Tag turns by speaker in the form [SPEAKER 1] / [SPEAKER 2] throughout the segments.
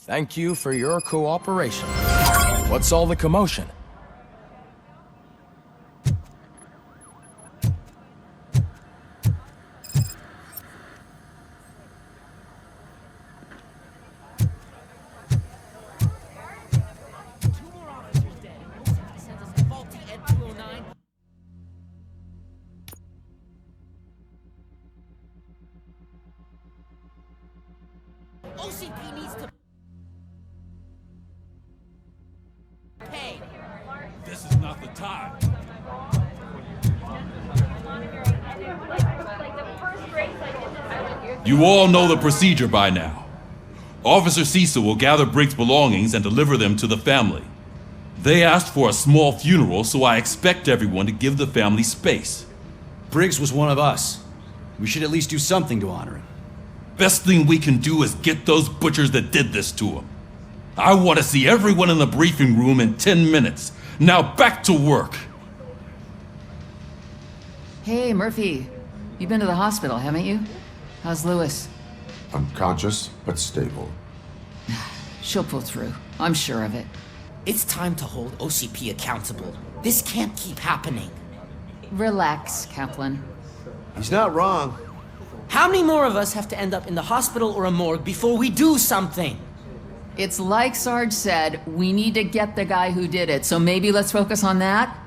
[SPEAKER 1] Thank you for your cooperation. What's all the commotion?
[SPEAKER 2] OCP needs to pay.
[SPEAKER 3] This is not the time. You all know the procedure by now. Officer Cecil will gather Briggs' belongings and deliver them to the family. They asked for a small funeral, so I expect everyone to give the family space.
[SPEAKER 4] Briggs was one of us. We should at least do something to honor him.
[SPEAKER 3] Best thing we can do is get those butchers that did this to him. I want to see everyone in the briefing room in 10 minutes. Now back to work.
[SPEAKER 5] Hey, Murphy. You've been to the hospital, haven't you? How's Lewis?
[SPEAKER 6] Unconscious, but stable.
[SPEAKER 5] She'll pull through. I'm sure of it.
[SPEAKER 2] It's time to hold OCP accountable. This can't keep happening.
[SPEAKER 5] Relax, Kaplan.
[SPEAKER 7] He's not wrong.
[SPEAKER 2] How many more of us have to end up in the hospital or a morgue before we do something?
[SPEAKER 5] It's like Sarge said, we need to get the guy who did it, so maybe let's focus on that?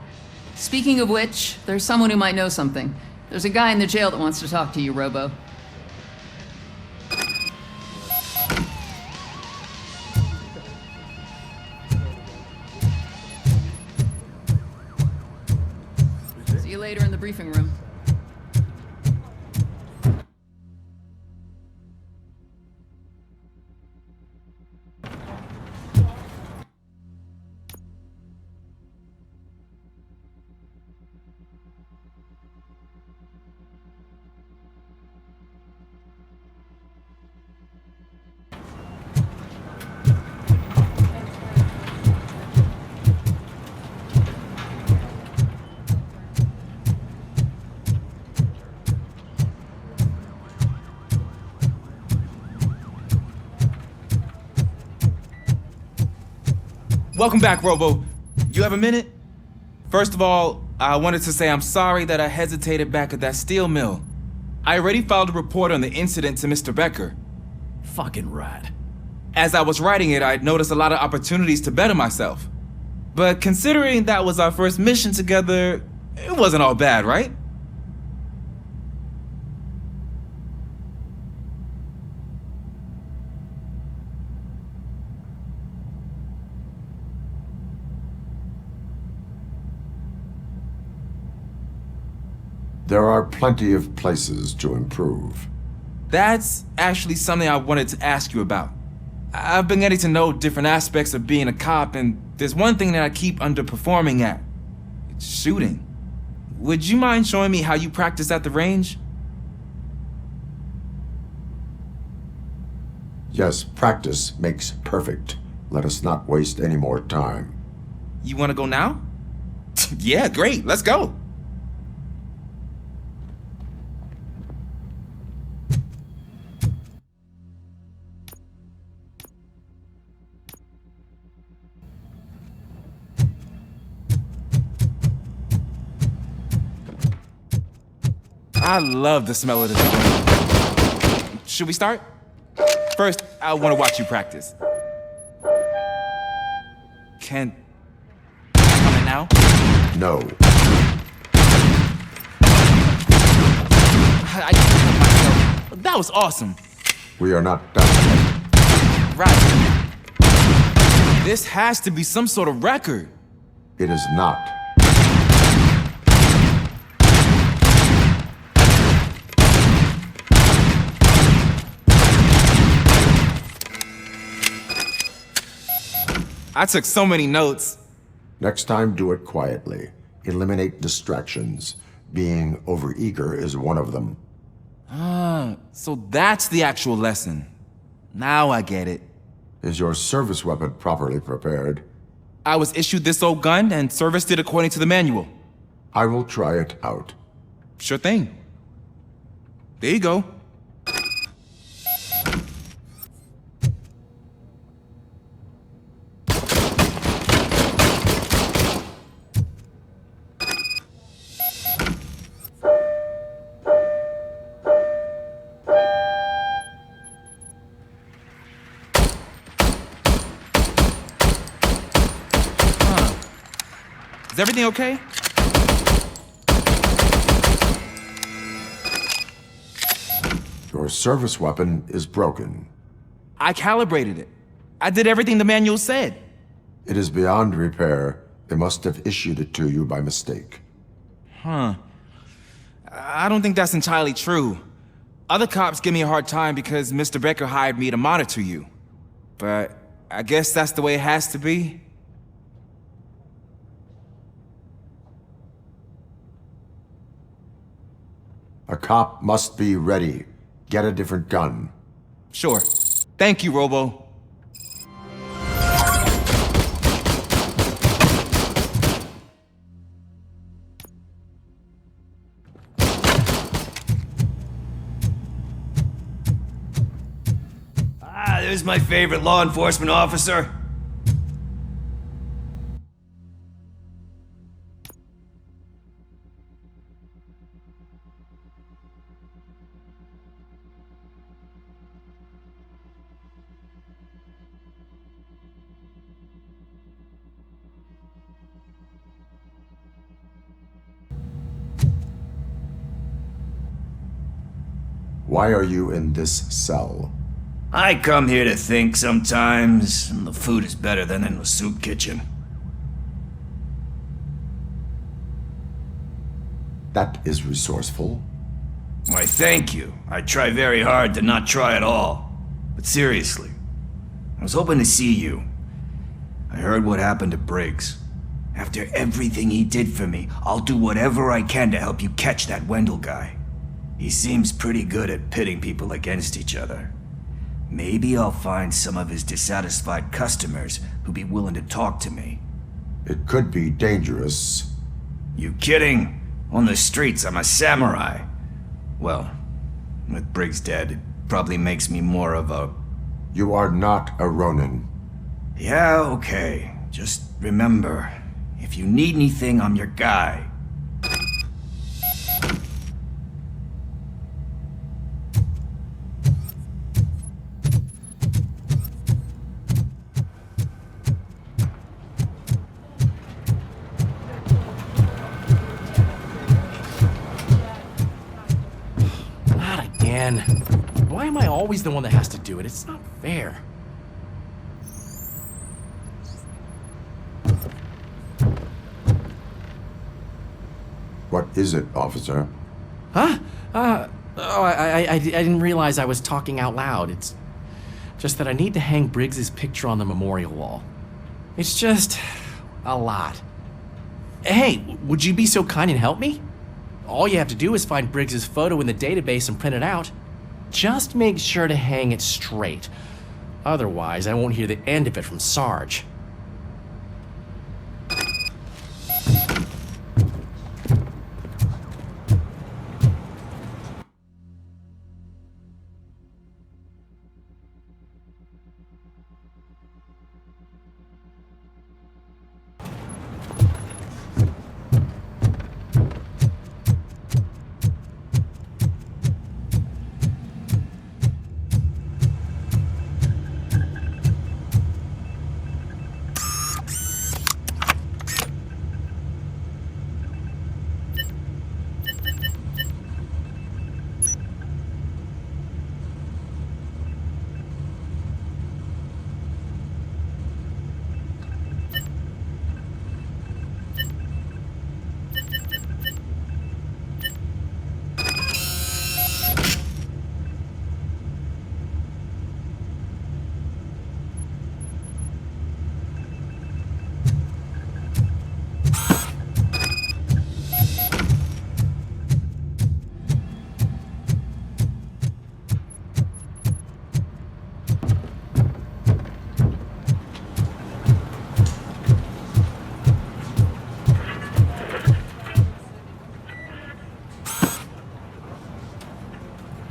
[SPEAKER 5] Speaking of which, there's someone who might know something. There's a guy in the jail that wants to talk to you, Robo. See you later in the briefing room.
[SPEAKER 8] Welcome back, Robo. You have a minute? First of all, I wanted to say I'm sorry that I hesitated back at that steel mill. I already filed a report on the incident to Mr. Becker.
[SPEAKER 4] Fucking rat.
[SPEAKER 8] As I was writing it, I'd noticed a lot of opportunities to better myself. But considering that was our first mission together, it wasn't all bad, right?
[SPEAKER 6] There are plenty of places to improve.
[SPEAKER 8] That's actually something I wanted to ask you about. I've been getting to know different aspects of being a cop, and there's one thing that I keep underperforming at. It's shooting. Would you mind showing me how you practice at the range?
[SPEAKER 6] Yes, practice makes perfect. Let us not waste any more time.
[SPEAKER 8] You want to go now? Yeah, great, let's go. I love the smell of this joint. Should we start? First, I want to watch you practice. Can... Come in now?
[SPEAKER 6] No.
[SPEAKER 8] That was awesome.
[SPEAKER 6] We are not done yet.
[SPEAKER 8] Right. This has to be some sort of record.
[SPEAKER 6] It is not.
[SPEAKER 8] I took so many notes.
[SPEAKER 6] Next time, do it quietly. Eliminate distractions. Being overeager is one of them.
[SPEAKER 8] So that's the actual lesson. Now I get it.
[SPEAKER 6] Is your service weapon properly prepared?
[SPEAKER 8] I was issued this old gun and serviced it according to the manual.
[SPEAKER 6] I will try it out.
[SPEAKER 8] Sure thing. There you go. Is everything okay?
[SPEAKER 6] Your service weapon is broken.
[SPEAKER 8] I calibrated it. I did everything the manual said.
[SPEAKER 6] It is beyond repair. They must have issued it to you by mistake.
[SPEAKER 8] I don't think that's entirely true. Other cops give me a hard time because Mr. Becker hired me to monitor you. But I guess that's the way it has to be.
[SPEAKER 6] A cop must be ready. Get a different gun.
[SPEAKER 8] Sure. Thank you, Robo.
[SPEAKER 9] There's my favorite law enforcement officer.
[SPEAKER 6] Why are you in this cell?
[SPEAKER 9] I come here to think sometimes, and the food is better than in the soup kitchen.
[SPEAKER 6] That is resourceful.
[SPEAKER 9] Why, thank you. I try very hard to not try at all. But seriously, I was hoping to see you. I heard what happened to Briggs. After everything he did for me, I'll do whatever I can to help you catch that Wendell guy. He seems pretty good at pitting people against each other. Maybe I'll find some of his dissatisfied customers who'd be willing to talk to me.
[SPEAKER 6] It could be dangerous.
[SPEAKER 9] You kidding? On the streets, I'm a samurai. Well, with Briggs dead, it probably makes me more of a...
[SPEAKER 6] You are not a Ronin.
[SPEAKER 9] Yeah, okay. Just remember, if you need anything, I'm your guy.
[SPEAKER 4] Why am I always the one that has to do it? It's not fair.
[SPEAKER 6] What is it, officer?
[SPEAKER 4] Huh? I didn't realize I was talking out loud. It's just that I need to hang Briggs's picture on the memorial wall. It's just a lot. Hey, would you be so kind and help me? All you have to do is find Briggs's photo in the database and print it out. Just make sure to hang it straight. Otherwise, I won't hear the end of it from Sarge.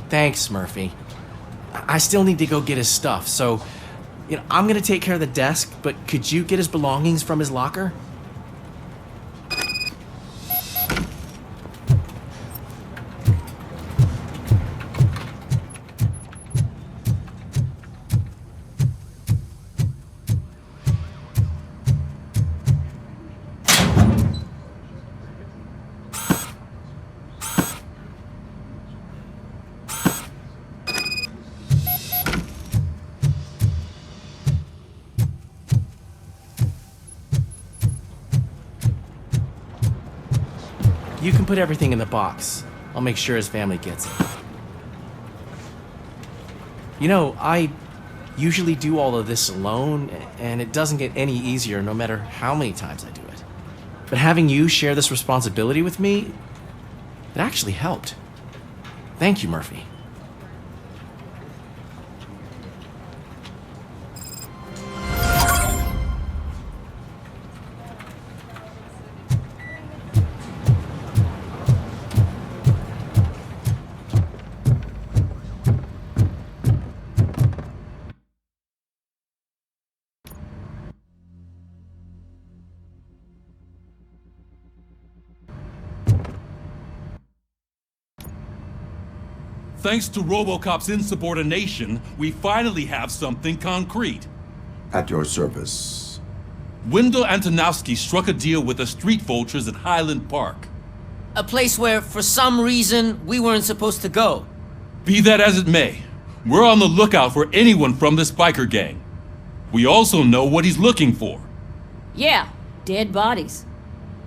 [SPEAKER 4] Thanks, Murphy. I still need to go get his stuff, so, I'm gonna take care of the desk, but could you get his belongings from his locker? You can put everything in the box. I'll make sure his family gets it. You know, I usually do all of this alone, and it doesn't get any easier no matter how many times I do it. But having you share this responsibility with me, it actually helped. Thank you, Murphy.
[SPEAKER 3] Thanks to RoboCop's insubordination, we finally have something concrete.
[SPEAKER 6] At your service.
[SPEAKER 3] Wendell Antonowski struck a deal with the street vultures at Highland Park.
[SPEAKER 2] A place where, for some reason, we weren't supposed to go.
[SPEAKER 3] Be that as it may, we're on the lookout for anyone from this biker gang. We also know what he's looking for.
[SPEAKER 10] Yeah, dead bodies.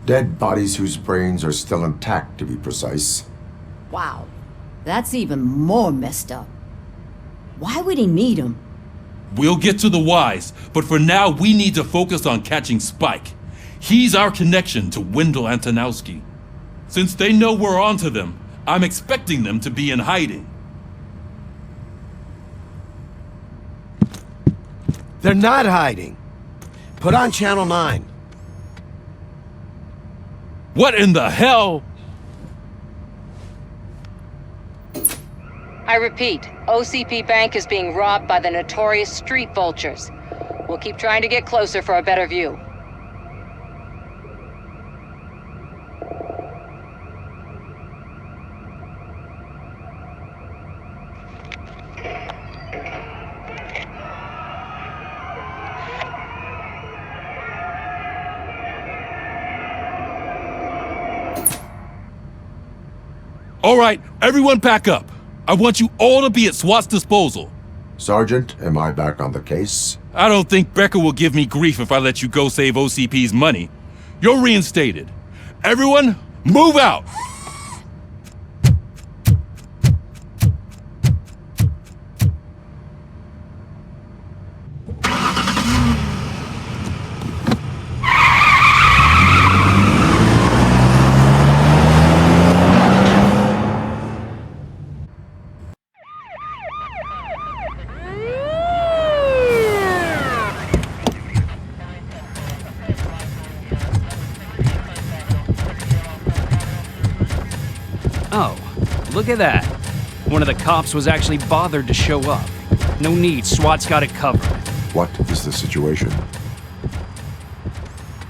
[SPEAKER 6] Dead bodies whose brains are still intact, to be precise.
[SPEAKER 10] Wow, that's even more messed up. Why would he need them?
[SPEAKER 3] We'll get to the whys, but for now we need to focus on catching Spike. He's our connection to Wendell Antonowski. Since they know we're onto them, I'm expecting them to be in hiding.
[SPEAKER 7] They're not hiding. Put on Channel 9.
[SPEAKER 3] What in the hell?
[SPEAKER 11] I repeat, OCP Bank is being robbed by the notorious street vultures. We'll keep trying to get closer for a better view.
[SPEAKER 3] All right, everyone back up. I want you all to be at SWAT's disposal.
[SPEAKER 6] Sergeant, am I back on the case?
[SPEAKER 3] I don't think Becker will give me grief if I let you go save OCP's money. You're reinstated. Everyone, move out!
[SPEAKER 12] Oh, look at that. One of the cops was actually bothered to show up. No need, SWAT's got it covered.
[SPEAKER 6] What is the situation?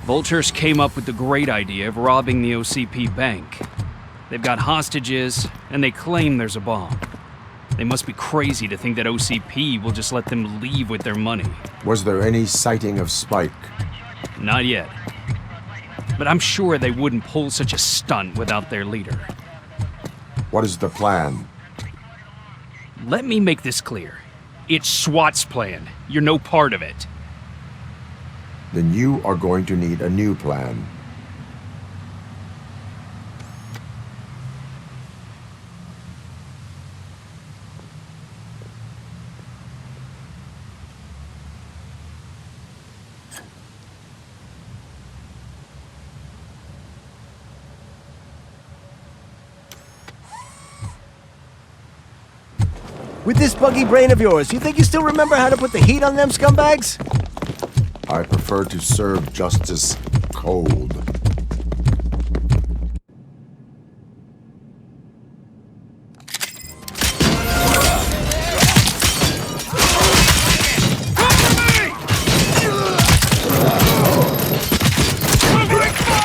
[SPEAKER 12] Vultures came up with the great idea of robbing the OCP bank. They've got hostages, and they claim there's a bomb. They must be crazy to think that OCP will just let them leave with their money.
[SPEAKER 6] Was there any sighting of Spike?
[SPEAKER 12] Not yet. But I'm sure they wouldn't pull such a stunt without their leader.
[SPEAKER 6] What is the plan?
[SPEAKER 12] Let me make this clear. It's SWAT's plan. You're no part of it.
[SPEAKER 6] Then you are going to need a new plan.
[SPEAKER 7] With this buggy brain of yours, you think you still remember how to put the heat on them scumbags?
[SPEAKER 6] I prefer to serve justice cold.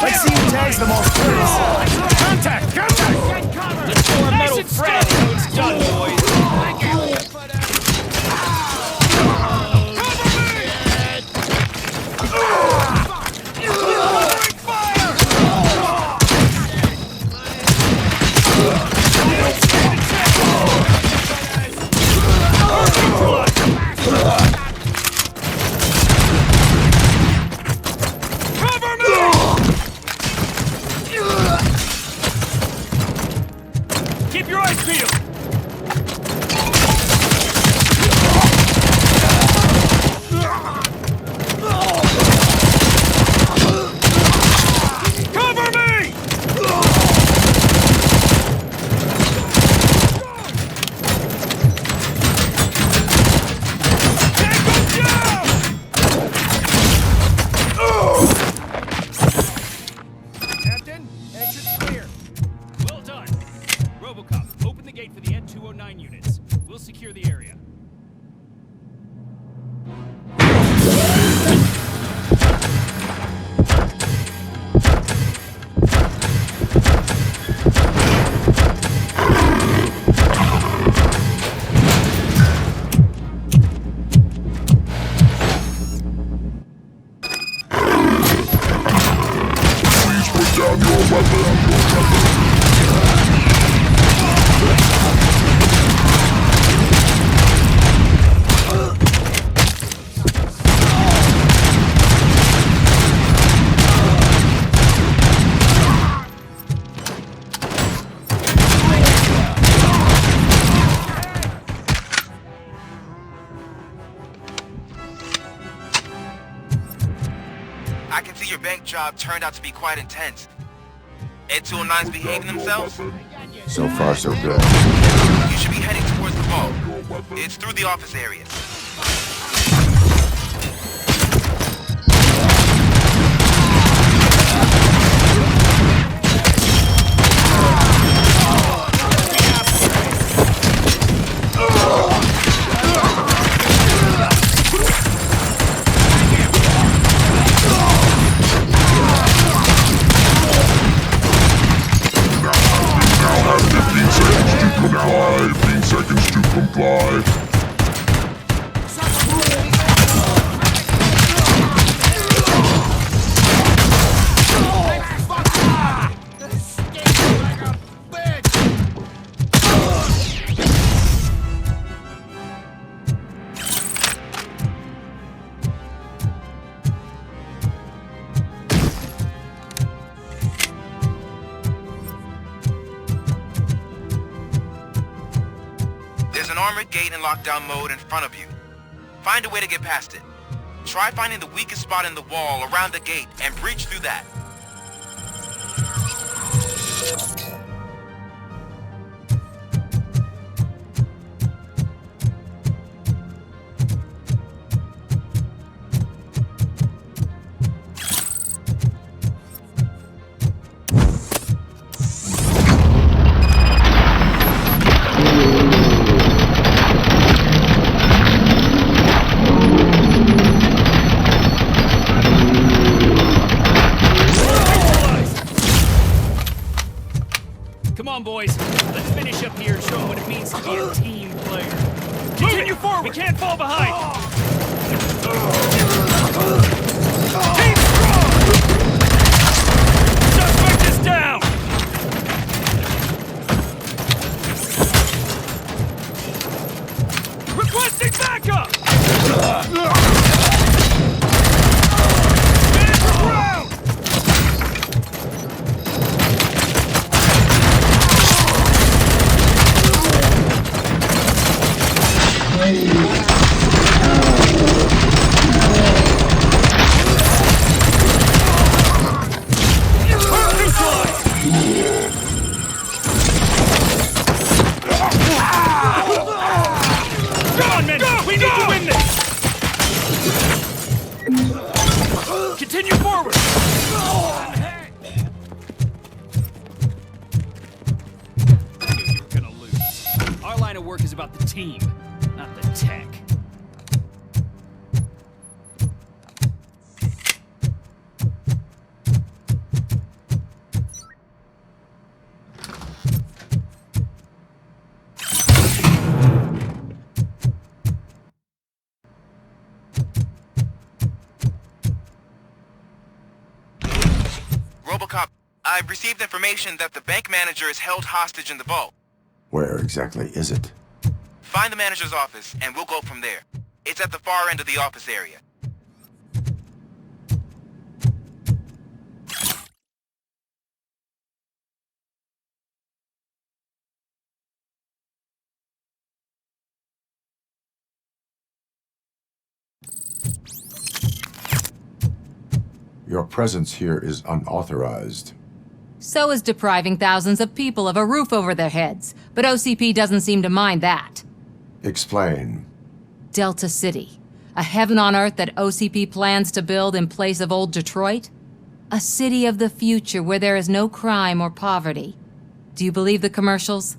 [SPEAKER 7] Let's see who tags the most first. Contact! Contact!
[SPEAKER 12] Let's throw a metal thread so it's done, boys.
[SPEAKER 13] I can see your bank job turned out to be quite intense. Ed 209's behaving themselves?
[SPEAKER 6] So far, so good.
[SPEAKER 13] You should be heading towards the vault. It's through the office area. There's an armored gate in lockdown mode in front of you. Find a way to get past it. Try finding the weakest spot in the wall around the gate and breach through that.
[SPEAKER 12] Come on, boys. Let's finish up here and show them what it means to be a team player. Continue forward! We can't fall behind! Team strong! Suspect is down! Requesting backup! Man for ground! Come on, men! We need to win this! Continue forward! I knew you were gonna lose. Our line of work is about the team, not the tech.
[SPEAKER 13] RoboCop, I've received information that the bank manager is held hostage in the vault.
[SPEAKER 6] Where exactly is it?
[SPEAKER 13] Find the manager's office, and we'll go from there. It's at the far end of the office area.
[SPEAKER 6] Your presence here is unauthorized.
[SPEAKER 11] So is depriving thousands of people of a roof over their heads, but OCP doesn't seem to mind that.
[SPEAKER 6] Explain.
[SPEAKER 11] Delta City, a heaven on earth that OCP plans to build in place of old Detroit? A city of the future where there is no crime or poverty. Do you believe the commercials?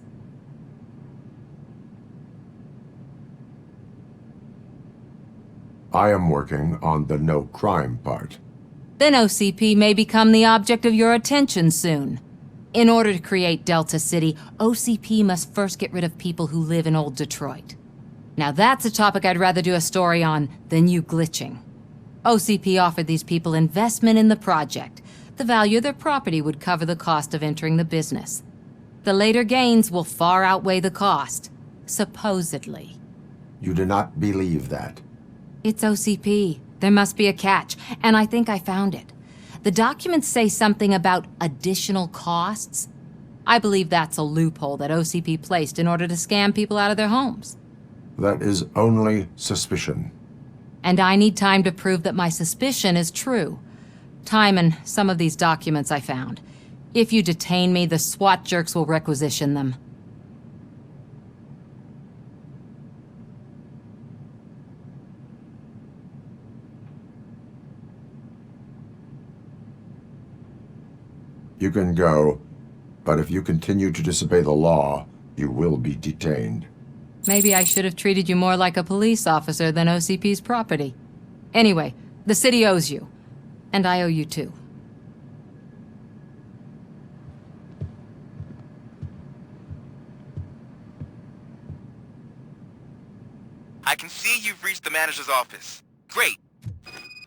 [SPEAKER 6] I am working on the no crime part.
[SPEAKER 11] Then OCP may become the object of your attention soon. In order to create Delta City, OCP must first get rid of people who live in old Detroit. Now that's a topic I'd rather do a story on than you glitching. OCP offered these people investment in the project. The value of their property would cover the cost of entering the business. The later gains will far outweigh the cost, supposedly.
[SPEAKER 6] You do not believe that.
[SPEAKER 11] It's OCP. There must be a catch, and I think I found it. The documents say something about additional costs. I believe that's a loophole that OCP placed in order to scam people out of their homes.
[SPEAKER 6] That is only suspicion.
[SPEAKER 11] And I need time to prove that my suspicion is true. Time and some of these documents I found. If you detain me, the SWAT jerks will requisition them.
[SPEAKER 6] You can go, but if you continue to disobey the law, you will be detained.
[SPEAKER 11] Maybe I should have treated you more like a police officer than OCP's property. Anyway, the city owes you. And I owe you too.
[SPEAKER 13] I can see you've reached the manager's office. Great.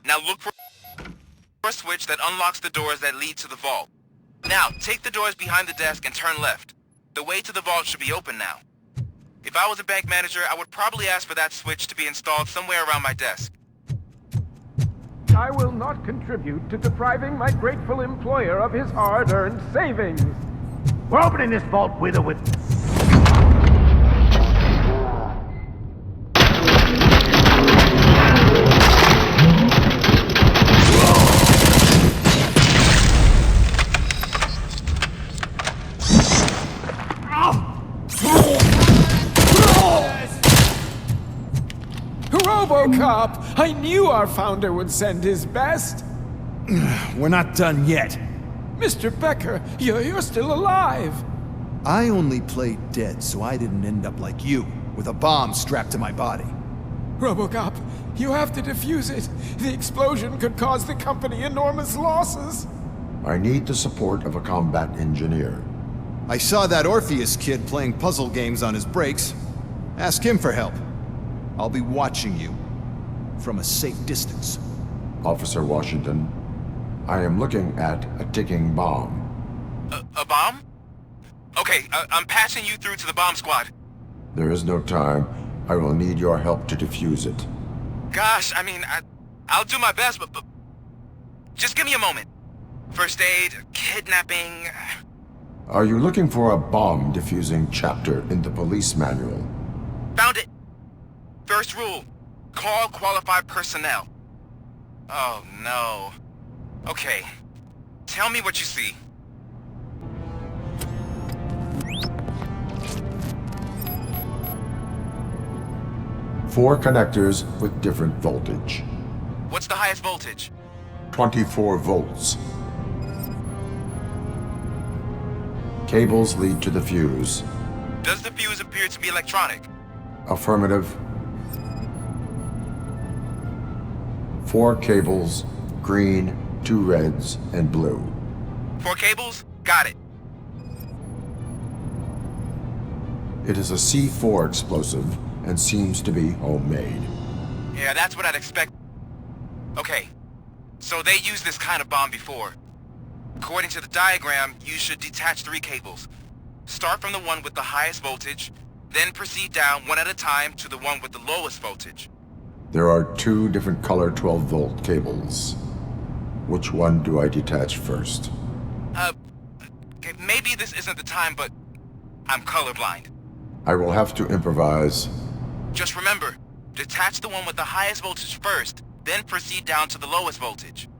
[SPEAKER 13] Now look for a switch that unlocks the doors that lead to the vault. Now, take the doors behind the desk and turn left. The way to the vault should be open now. If I was a bank manager, I would probably ask for that switch to be installed somewhere around my desk.
[SPEAKER 14] I will not contribute to depriving my grateful employer of his hard-earned savings.
[SPEAKER 7] We're opening this vault with or with...
[SPEAKER 14] RoboCop! I knew our founder would send his best!
[SPEAKER 7] We're not done yet.
[SPEAKER 14] Mr. Becker, you're still alive!
[SPEAKER 7] I only played dead so I didn't end up like you, with a bomb strapped to my body.
[SPEAKER 14] RoboCop, you have to defuse it. The explosion could cause the company enormous losses.
[SPEAKER 6] I need the support of a combat engineer.
[SPEAKER 7] I saw that Orpheus kid playing puzzle games on his breaks. Ask him for help. I'll be watching you from a safe distance.
[SPEAKER 6] Officer Washington, I am looking at a ticking bomb.
[SPEAKER 13] A bomb? Okay, I'm passing you through to the bomb squad.
[SPEAKER 6] There is no time. I will need your help to defuse it.
[SPEAKER 13] Gosh, I mean, I'll do my best, but just give me a moment. First aid, kidnapping...
[SPEAKER 6] Are you looking for a bomb defusing chapter in the police manual?
[SPEAKER 13] Found it. First rule, call qualified personnel. Oh no. Okay, tell me what you see.
[SPEAKER 6] Four connectors with different voltage.
[SPEAKER 13] What's the highest voltage?
[SPEAKER 6] 24 volts. Cables lead to the fuse.
[SPEAKER 13] Does the fuse appear to be electronic?
[SPEAKER 6] Affirmative. 4 cables, green, 2 reds, and blue.
[SPEAKER 13] 4 cables? Got it.
[SPEAKER 6] It is a C4 explosive and seems to be homemade.
[SPEAKER 13] Yeah, that's what I'd expect. Okay, so they used this kind of bomb before. According to the diagram, you should detach 3 cables. Start from the one with the highest voltage, then proceed down one at a time to the one with the lowest voltage.
[SPEAKER 6] There are 2 different color 12-volt cables. Which one do I detach first?
[SPEAKER 13] Okay, maybe this isn't the time, but I'm colorblind.
[SPEAKER 6] I will have to improvise.
[SPEAKER 13] Just remember, detach the one with the highest voltage first, then proceed down to the lowest voltage.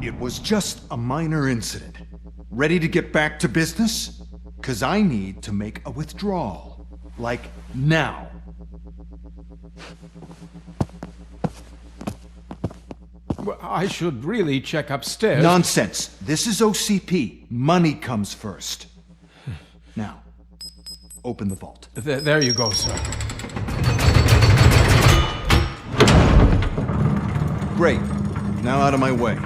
[SPEAKER 15] It was just a minor incident. Ready to get back to business? 'Cause I need to make a withdrawal. Like, now.
[SPEAKER 14] Well, I should really check upstairs.
[SPEAKER 15] Nonsense. This is OCP. Money comes first. Now, open the vault.
[SPEAKER 14] There you go, sir.
[SPEAKER 15] Great. Now out of my way.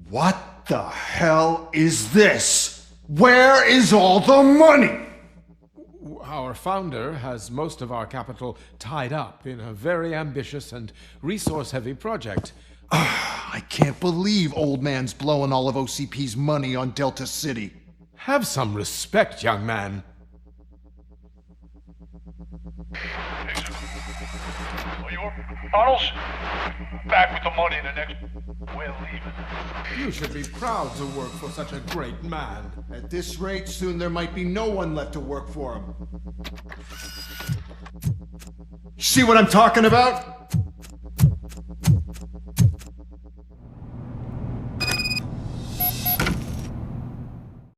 [SPEAKER 15] What the hell is this? Where is all the money?
[SPEAKER 14] Our founder has most of our capital tied up in a very ambitious and resource-heavy project.
[SPEAKER 15] I can't believe old man's blowing all of OCP's money on Delta City.
[SPEAKER 14] Have some respect, young man.
[SPEAKER 16] Tunnels? Back with the money in the next... We're leaving.
[SPEAKER 14] You should be proud to work for such a great man.
[SPEAKER 15] At this rate, soon there might be no one left to work for him. See what I'm talking about?